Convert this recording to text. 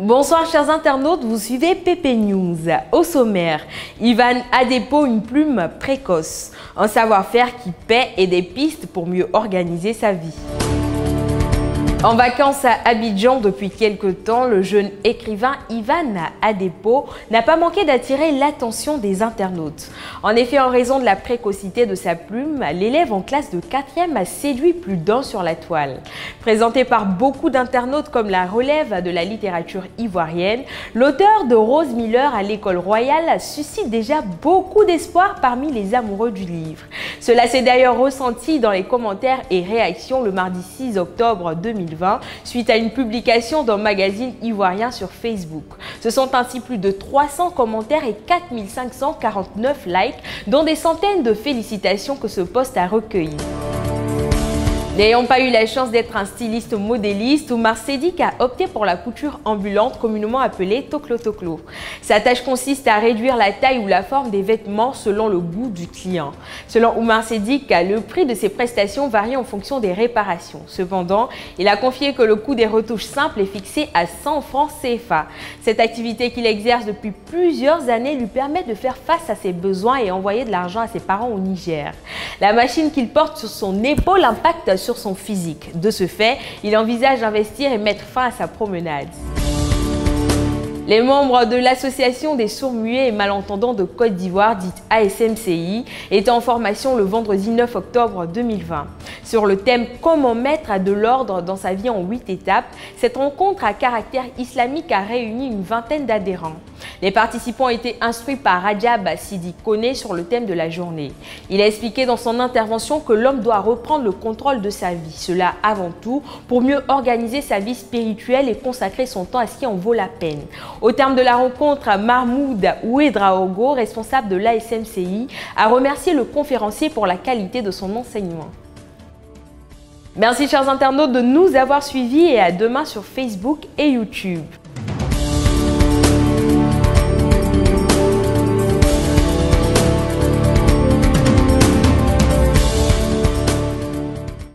Bonsoir chers internautes, vous suivez PP News. Au sommaire, Ivan Adepo, une plume précoce, un savoir-faire qui paie et des pistes pour mieux organiser sa vie. En vacances à Abidjan depuis quelque temps, le jeune écrivain Ivan Adepo n'a pas manqué d'attirer l'attention des internautes. En effet, en raison de la précocité de sa plume, l'élève en classe de 4e a séduit plus d'un sur la toile. Présenté par beaucoup d'internautes comme la relève de la littérature ivoirienne, l'auteur de Rose Miller à l'école royale suscite déjà beaucoup d'espoir parmi les amoureux du livre. Cela s'est d'ailleurs ressenti dans les commentaires et réactions le mardi 6 octobre 2020 suite à une publication d'un magazine ivoirien sur Facebook. Ce sont ainsi plus de 300 commentaires et 4549 likes, dont des centaines de félicitations que ce post a recueilli. N'ayant pas eu la chance d'être un styliste modéliste, Oumar Sedik a opté pour la couture ambulante, communément appelée toklo-toklo. Sa tâche consiste à réduire la taille ou la forme des vêtements selon le goût du client. Selon Oumar Sedik, le prix de ses prestations varie en fonction des réparations. Cependant, il a confié que le coût des retouches simples est fixé à 100 francs CFA. Cette activité qu'il exerce depuis plusieurs années lui permet de faire face à ses besoins et envoyer de l'argent à ses parents au Niger. La machine qu'il porte sur son épaule impacte sur son physique. De ce fait, il envisage d'investir et mettre fin à sa promenade. Les membres de l'Association des sourds-muets et malentendants de Côte d'Ivoire, dite ASMCI, étaient en formation le vendredi 9 octobre 2020. Sur le thème « Comment mettre de l'ordre dans sa vie en 8 étapes », cette rencontre à caractère islamique a réuni une vingtaine d'adhérents. Les participants ont été instruits par Rajab Sidi Kone sur le thème de la journée. Il a expliqué dans son intervention que l'homme doit reprendre le contrôle de sa vie, cela avant tout pour mieux organiser sa vie spirituelle et consacrer son temps à ce qui en vaut la peine. Au terme de la rencontre, Mahmoud Ouedraogo, responsable de l'ASMCI, a remercié le conférencier pour la qualité de son enseignement. Merci chers internautes de nous avoir suivis et à demain sur Facebook et YouTube.